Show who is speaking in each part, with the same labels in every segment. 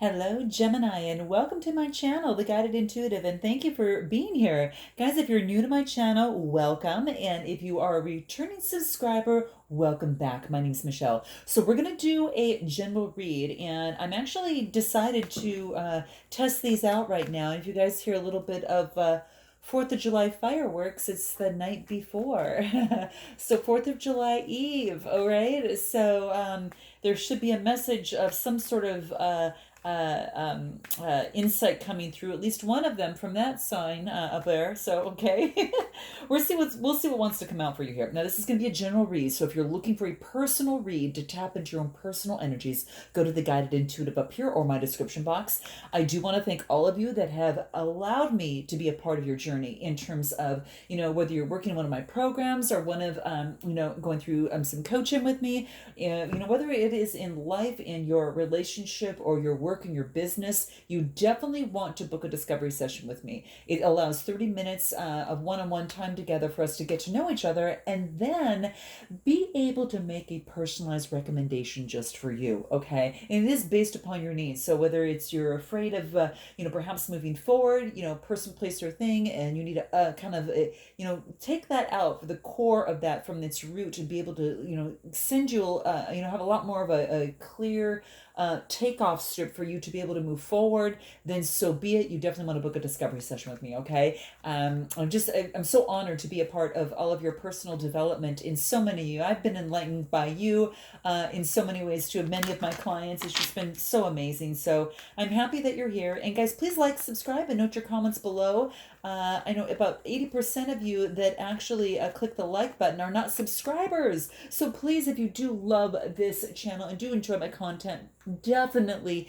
Speaker 1: Hello, Gemini, and welcome to my channel, The Guided Intuitive, and thank you for being here. Guys, if you're new to my channel, welcome, and if you are a returning subscriber, welcome back. My name's Michelle. So we're going to do a general read, and I'm actually decided to test these out right now. If you guys hear a little bit of 4th of July fireworks, it's the night before. So 4th of July Eve, all right? So there should be a message of some sort of insight coming through, at least one of them from that sign up there. So okay, we'll see what wants to come out for you here. Now this is going to be a general read, so if you're looking for a personal read to tap into your own personal energies, go to the Guided Intuitive up here or my description box. I do want to thank all of you that have allowed me to be a part of your journey in terms of, whether you're working in one of my programs or one of going through some coaching with me, whether it is in life, in your relationship, or your work in your business, you definitely want to book a discovery session with me. It allows 30 minutes of one-on-one time together for us to get to know each other and then be able to make a personalized recommendation just for you, okay? And it is based upon your needs. So whether it's you're afraid of, perhaps moving forward, person, place, or thing, and you need to take that out for the core of that from its root to be able to, send you, have a lot more of a clear takeoff strip for you to be able to move forward, then so be it. You definitely want to book a discovery session with me, okay? I'm so honored to be a part of all of your personal development in so many of you. I've been enlightened by you in so many ways too. Many of my clients, it's just been so amazing. So I'm happy that you're here. And guys, please like, subscribe, and note your comments below. I know about 80% of you that actually click the like button are not subscribers. So please, if you do love this channel and do enjoy my content, definitely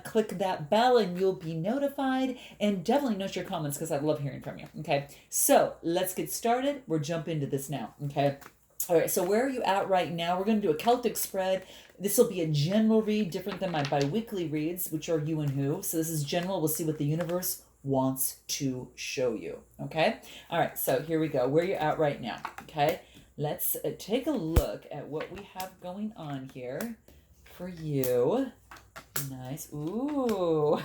Speaker 1: click that bell and you'll be notified, and definitely note your comments because I love hearing from you. Okay, so let's get started. We're jumping into this now. Okay. All right, so where are you at right now? We're going to do a Celtic spread. This will be a general read, different than my bi-weekly reads, which are you and who. So this is general. We'll see what the universe wants to show you. Okay. All right, so here we go. Where you at right now. Okay. Let's take a look at what we have going on here for you. Nice. Ooh.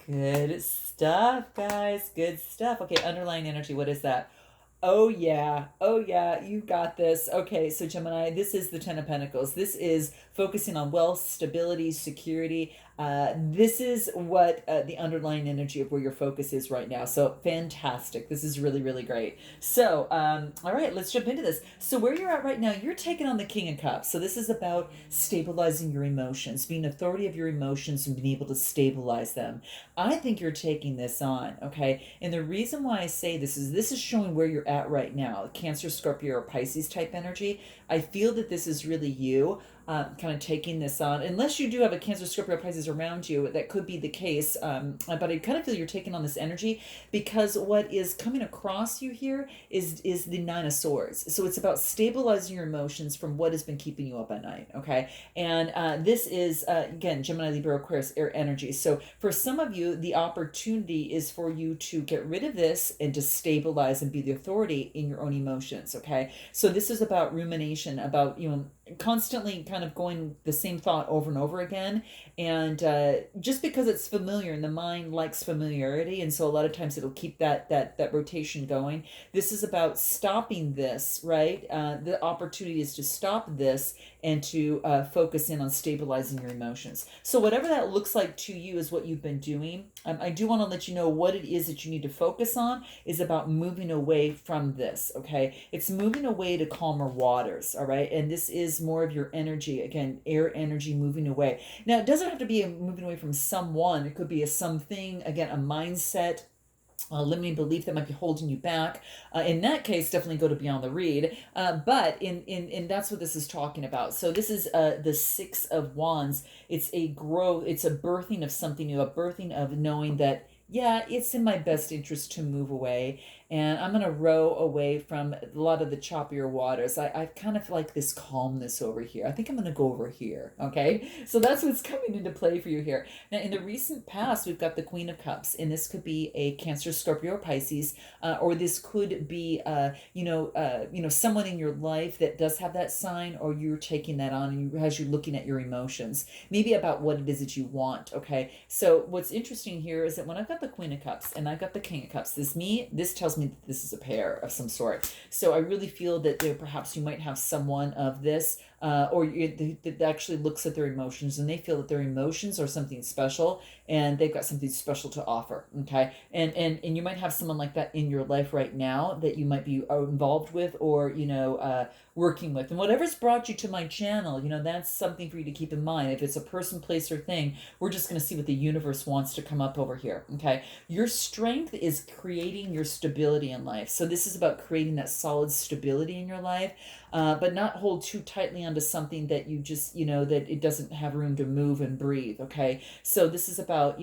Speaker 1: Good stuff, guys. Good stuff. Okay, underlying energy. What is that? Oh yeah. Oh yeah. You got this. Okay, so Gemini, this is the Ten of Pentacles. This is focusing on wealth, stability, security. This is what the underlying energy of where your focus is right now. So fantastic. This is really, really great. So, all right, let's jump into this. So where you're at right now, you're taking on the King of Cups. So this is about stabilizing your emotions, being authority of your emotions and being able to stabilize them. I think you're taking this on, okay? And the reason why I say this is showing where you're at right now. Cancer, Scorpio, or Pisces type energy. I feel that this is really you. Kind of taking this on, unless you do have a Cancer, Scorpio, Pisces around you, that could be the case. But I kind of feel you're taking on this energy because what is coming across you here is the Nine of Swords. So it's about stabilizing your emotions from what has been keeping you up at night. Okay, and this is again Gemini, Libra, Aquarius, air energy. So for some of you, the opportunity is for you to get rid of this and to stabilize and be the authority in your own emotions. Okay, so this is about rumination, about constantly kind of going the same thought over and over again, and just because it's familiar and the mind likes familiarity, and so a lot of times it'll keep that rotation going. This is about stopping this, right? The opportunity is to stop this and to focus in on stabilizing your emotions. So whatever that looks like to you is what you've been doing. I do want to let you know what it is that you need to focus on is about moving away from this, okay? It's moving away to calmer waters, all right? And this is more of your energy, again, air energy moving away. Now, it doesn't have to be moving away from someone. It could be a something, again, a mindset, a limiting belief that might be holding you back. In that case, definitely go to Beyond the Read. But in that's what this is talking about. So this is the Six of Wands. It's a growth. It's a birthing of something new, a birthing of knowing that, yeah, it's in my best interest to move away and I'm going to row away from a lot of the choppier waters. I kind of like this calmness over here. I think I'm going to go over here. Okay. So that's what's coming into play for you here. Now, in the recent past, we've got the Queen of Cups, and this could be a Cancer, Scorpio, or Pisces, or this could be, someone in your life that does have that sign, or you're taking that on and as you're looking at your emotions, maybe about what it is that you want. Okay. So what's interesting here is that when I've got the Queen of Cups and I've got the King of Cups, this tells me that this is a pair of some sort. So I really feel that perhaps you might have someone of this, that actually looks at their emotions and they feel that their emotions are something special and they've got something special to offer. Okay. And you might have someone like that in your life right now that you might be involved with, or, working with. And whatever's brought you to my channel, that's something for you to keep in mind. If it's a person, place, or thing, we're just going to see what the universe wants to come up over here. Okay. Your strength is creating your stability in life. So this is about creating that solid stability in your life, but not hold too tightly onto something that you just, that it doesn't have room to move and breathe. Okay. So this is about,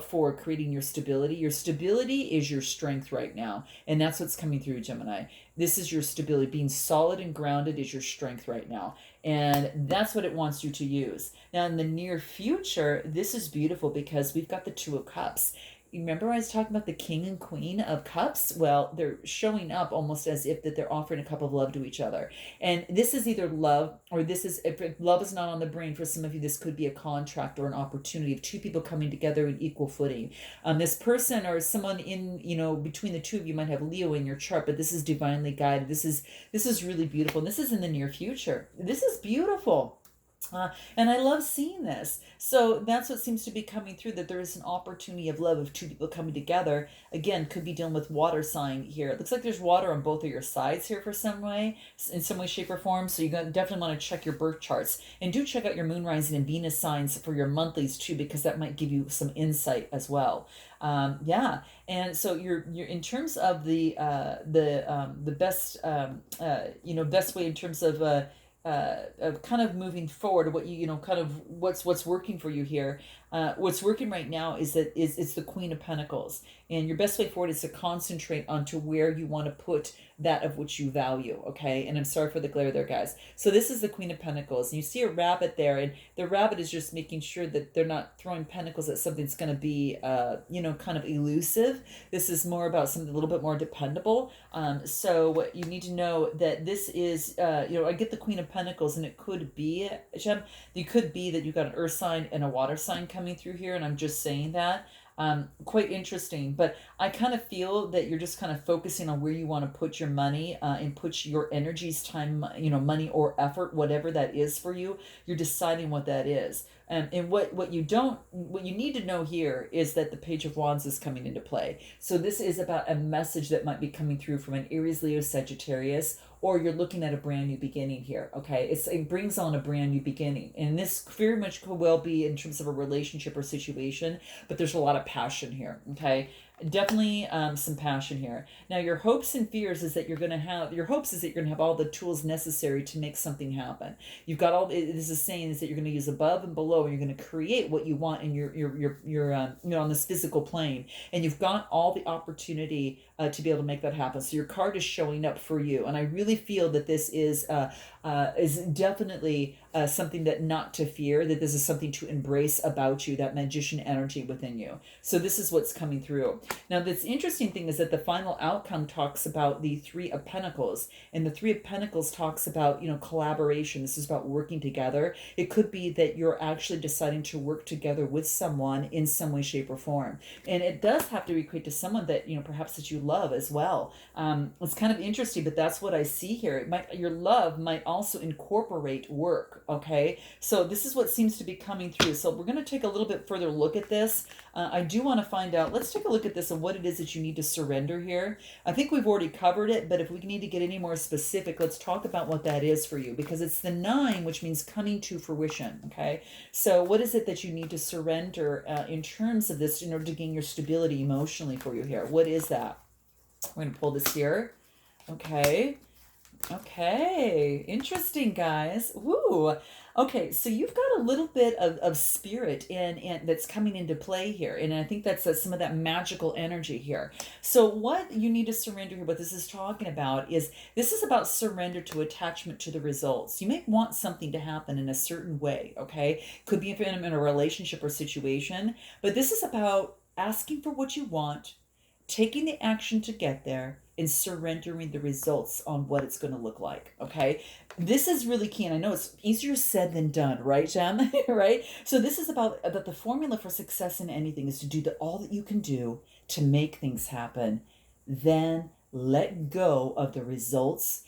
Speaker 1: for creating your stability. Your stability is your strength right now. And that's what's coming through, Gemini. This is your stability. Being solid and grounded is your strength right now. And that's what it wants you to use. Now, in the near future, this is beautiful because we've got the Two of Cups. You remember I was talking about the King and Queen of Cups? Well, they're showing up almost as if that they're offering a cup of love to each other. And this is either love, or this is, if love is not on the brain for some of you, this could be a contract or an opportunity of two people coming together in equal footing. This person or someone in, between the two of you might have Leo in your chart, but this is divinely guided. This is really beautiful. And this is in the near future. This is beautiful. And I love seeing this. So that's what seems to be coming through, that there is an opportunity of love of two people coming together. Again, could be dealing with water sign here. It looks like there's water on both of your sides here in some way, shape, or form. So you definitely want to check your birth charts. And do check out your moon rising and Venus signs for your monthlies too, because that might give you some insight as well. And so you're in terms of the best best way in terms of kind of moving forward, what kind of what's working for you here. What's working right now is it's the Queen of Pentacles, and your best way forward is to concentrate onto where you want to put that of which you value. Okay. And I'm sorry for the glare there, guys. So this is the Queen of Pentacles, and you see a rabbit there, and the rabbit is just making sure that they're not throwing pentacles at something that's going to be kind of elusive. This is more about something a little bit more dependable. So what you need to know that this is I get the Queen of Pentacles, and it could be it could be that you've got an earth sign and a water sign coming through here, and I'm just saying that. Quite interesting, but I kind of feel that you're just kind of focusing on where you want to put your money, and put your energies, time, money or effort, whatever that is for you. You're deciding what that is. And what you need to know here is that the Page of Wands is coming into play. So this is about a message that might be coming through from an Aries, Leo, Sagittarius, or you're looking at a brand new beginning here. Okay. It brings on a brand new beginning. And this very much could well be in terms of a relationship or situation, but there's a lot of passion here. Okay. Definitely some passion here. Now, your hopes and fears is that you're going to have, your hopes is that you're going to have all the tools necessary to make something happen. You've got all, this is saying is that you're going to use above and below, and you're going to create what you want in your on this physical plane. And you've got all the opportunity to be able to make that happen. So your card is showing up for you. And I really feel that this is definitely something that not to fear, that this is something to embrace about you, that magician energy within you. So this is what's coming through. Now, this interesting thing is that the final outcome talks about the Three of Pentacles, and the Three of Pentacles talks about, collaboration. This is about working together. It could be that you're actually deciding to work together with someone in some way, shape, or form. And it does have to equate to someone that, perhaps that you love as well. It's kind of interesting, but that's what I see here. Your love might also incorporate work. Okay. So this is what seems to be coming through. So we're going to take a little bit further look at this. I do want to find out, let's take a look at this and what it is that you need to surrender here. I think we've already covered it, but if we need to get any more specific, let's talk about what that is for you, because it's the 9, which means coming to fruition. Okay. So what is it that you need to surrender in terms of this in order to gain your stability emotionally for you here? What is that? We're going to pull this here. Okay. Okay, interesting, guys. Woo. Okay, so you've got a little bit of spirit in that's coming into play here, and I think that's some of that magical energy here. So what you need to surrender here, what this is talking about is this is about surrender to attachment to the results. You may want something to happen in a certain way, okay? Could be in a relationship or situation, but this is about asking for what you want, taking the action to get there, and surrendering the results on what it's going to look like. Okay. This is really key. And I know it's easier said than done, right, Jem? Right? So this is about that the formula for success in anything is to do all that you can do to make things happen. Then let go of the results.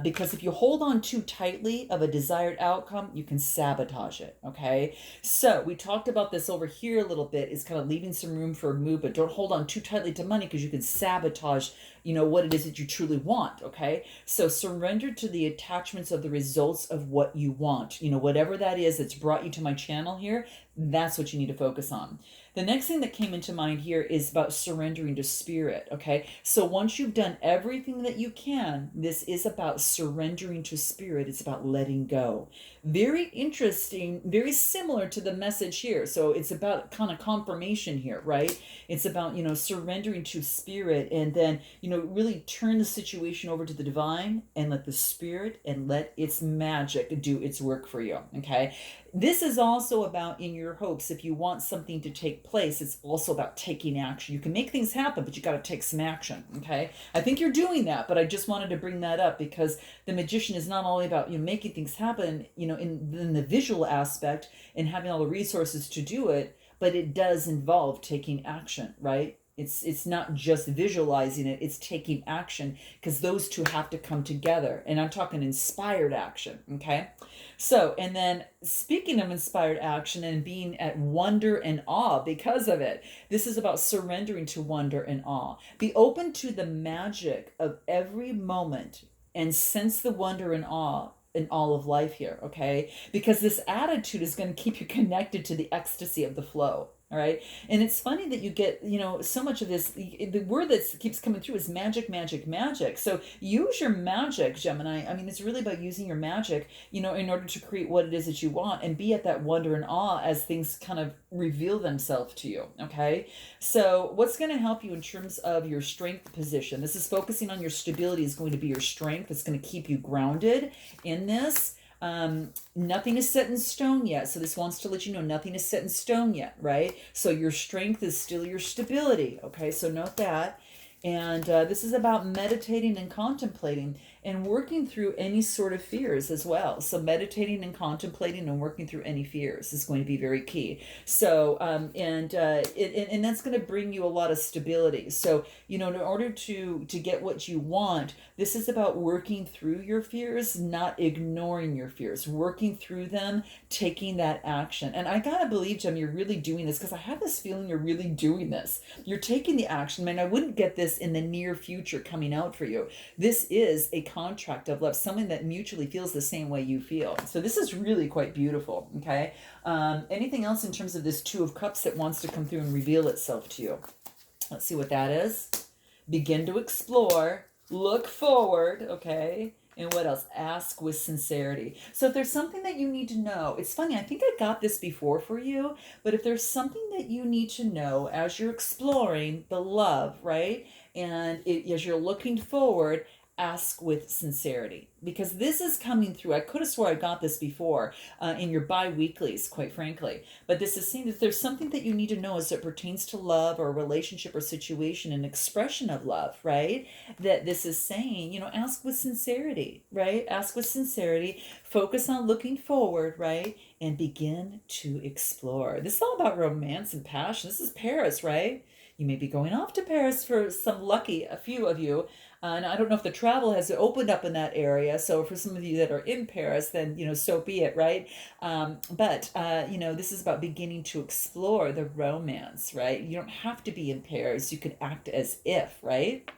Speaker 1: Because if you hold on too tightly of a desired outcome, you can sabotage it. Okay. So we talked about this over here a little bit, is kind of leaving some room for movement. Don't hold on too tightly to money because you can sabotage, what it is that you truly want. Okay. So surrender to the attachments of the results of what you want. Whatever that is that's brought you to my channel here, that's what you need to focus on. The next thing that came into mind here is about surrendering to spirit. Okay. So once you've done everything that you can, this is about surrendering to spirit. It's about letting go. Very interesting, very similar to the message here. So it's about kind of confirmation here, right? It's about, surrendering to spirit, and then, really turn the situation over to the divine and let the spirit and let its magic do its work for you. Okay. This is also about in your hopes. If you want something to take place, it's also about taking action. You can make things happen, but you got to take some action. Okay. I think you're doing that, but I just wanted to bring that up because the magician is not only about making things happen, in the visual aspect and having all the resources to do it, but it does involve taking action, right? It's not just visualizing it, it's taking action, because those two have to come together. And I'm talking inspired action, okay? So, and then speaking of inspired action and being at wonder and awe because of it, this is about surrendering to wonder and awe. Be open to the magic of every moment and sense the wonder and awe in all of life here, okay? Because this attitude is going to keep you connected to the ecstasy of the flow. All right. And it's funny that you get, so much of this. The word that keeps coming through is magic, magic, magic. So use your magic, Gemini. I mean, it's really about using your magic, in order to create what it is that you want, and be at that wonder and awe as things kind of reveal themselves to you. Okay. So what's going to help you in terms of your strength position? This is focusing on your stability, is going to be your strength. It's going to keep you grounded in this. Nothing is set in stone yet. So this wants to let you know nothing is set in stone yet, right? So your strength is still your stability. Okay, so note that. And this is about meditating and contemplating and working through any sort of fears as well. So meditating and contemplating and working through any fears is going to be very key. So and that's going to bring you a lot of stability. So in order to get what you want, this is about working through your fears, not ignoring your fears, working through them, taking that action. And I gotta believe, Jem, you're really doing this, because I have this feeling you're really doing this. You're taking the action. Man, I wouldn't get this in the near future coming out for you. This is a contract of love, someone that mutually feels the same way you feel. So this is really quite beautiful. Okay. Anything else in terms of this Two of Cups that wants to come through and reveal itself to you? Let's see what that is. Begin to explore. Look forward. Okay. And what else? Ask with sincerity. So if there's something that you need to know, it's funny, I think I got this before for you, but if there's something that you need to know as you're exploring the love, right? And as you're looking forward, ask with sincerity, because this is coming through. I could have swore I got this before in your bi-weeklies, quite frankly, but this is saying that there's something that you need to know as it pertains to love or a relationship or situation, an expression of love, right? That this is saying, ask with sincerity, right? Ask with sincerity, focus on looking forward, right? And begin to explore. This is all about romance and passion. This is Paris, right? You may be going off to Paris for some lucky, a few of you. And I don't know if the travel has opened up in that area. So for some of you that are in Paris, then, so be it, right? But this is about beginning to explore the romance, right? You don't have to be in Paris. You can act as if, right?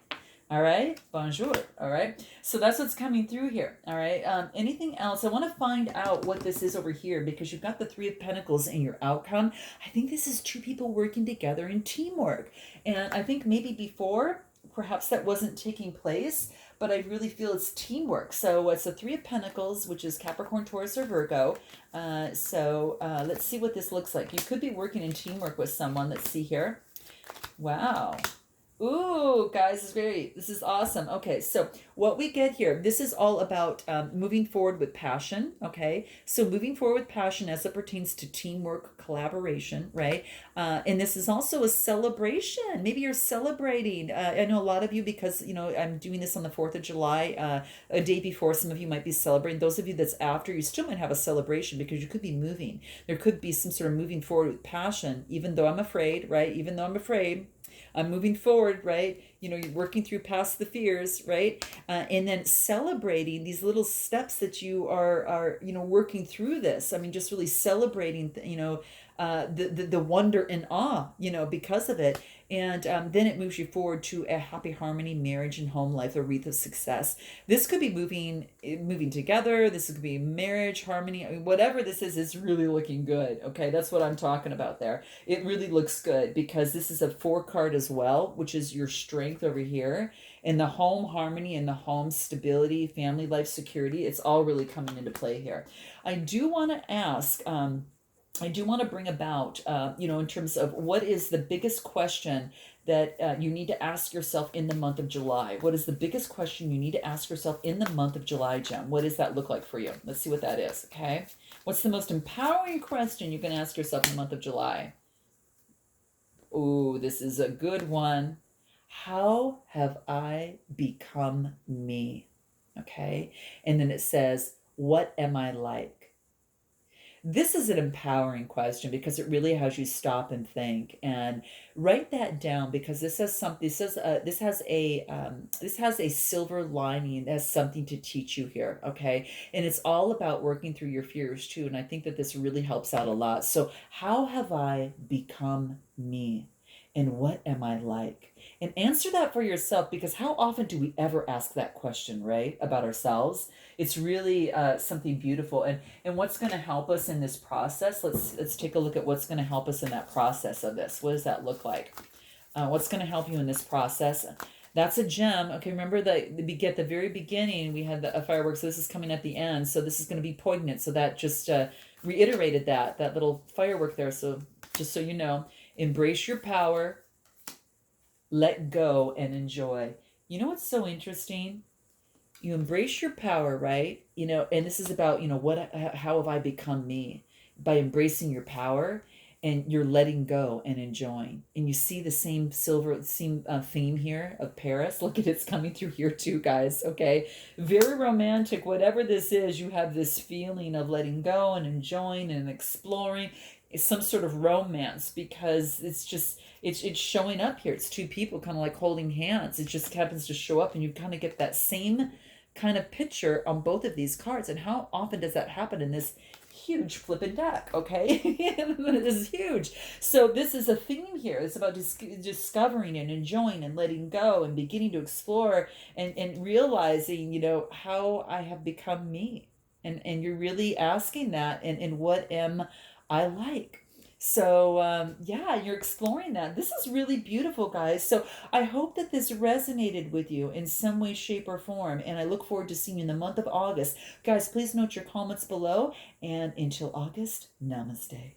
Speaker 1: All right. Bonjour. All right. So that's what's coming through here. All right. Anything else? I want to find out what this is over here, because you've got the Three of Pentacles in your outcome. I think this is two people working together in teamwork. And I think maybe before, perhaps that wasn't taking place, but I really feel it's teamwork. So it's the Three of Pentacles, which is Capricorn, Taurus, or Virgo. Let's see what this looks like. You could be working in teamwork with someone. Let's see here. Wow. Ooh, guys, this is awesome. Okay, so what we get here, this is all about moving forward with passion, okay? So moving forward with passion as it pertains to teamwork, collaboration, right? And this is also a celebration. Maybe you're celebrating. I know a lot of you, because, I'm doing this on the 4th of July, a day before, some of you might be celebrating. Those of you that's after, you still might have a celebration because you could be moving. There could be some sort of moving forward with passion, even though I'm afraid, right? Even though I'm afraid. I'm moving forward, right? You're working through past the fears, right? And then celebrating these little steps that you are working through this. I mean, just really celebrating, the wonder and awe, because of it. And then it moves you forward to a happy harmony, marriage, and home life, a wreath of success. This could be moving together. This could be marriage, harmony. I mean, whatever this is really looking good. Okay, that's what I'm talking about there. It really looks good because this is a 4 card as well, which is your strength over here. And the home harmony and the home stability, family life security, it's all really coming into play here. I do want to ask, I do want to bring about, in terms of what is the biggest question that you need to ask yourself in the month of July. What is the biggest question you need to ask yourself in the month of July, Jem? What does that look like for you? Let's see what that is, okay? What's the most empowering question you can ask yourself in the month of July? Ooh, this is a good one. How have I become me? Okay? And then it says, what am I like? This is an empowering question because it really has you stop and think and write that down, because this says something. This has a silver lining. That has something to teach you here. Okay, and it's all about working through your fears too. And I think that this really helps out a lot. So, how have I become me? And what am I like? And answer that for yourself, because how often do we ever ask that question, right, about ourselves? It's really something beautiful. And what's going to help us in this process? Let's take a look at what's going to help us in that process of this. What does that look like? What's going to help you in this process? That's a gem. Okay, remember that at the very beginning we had the fireworks. So this is coming at the end. So this is going to be poignant. So that just reiterated that little firework there. So just so you know, embrace your power, let go, and enjoy. You know what's so interesting? You embrace your power, right? And this is about, how have I become me? By embracing your power, and you're letting go and enjoying. And you see the same theme here of Paris. Look at it's coming through here too, guys. Okay. Very romantic. Whatever this is, you have this feeling of letting go and enjoying and exploring. It's some sort of romance, because it's showing up here. It's two people kind of like holding hands. It just happens to show up, and you kind of get that same kind of picture on both of these cards. And how often does that happen in this huge flippin' deck? Okay, this is huge. So this is a theme here. It's about discovering and enjoying and letting go and beginning to explore and realizing, how I have become me. And you're really asking that, and what am I like? So, yeah, you're exploring that. This is really beautiful, guys. So I hope that this resonated with you in some way, shape, or form. And I look forward to seeing you in the month of August. Guys, please note your comments below. And until August, namaste.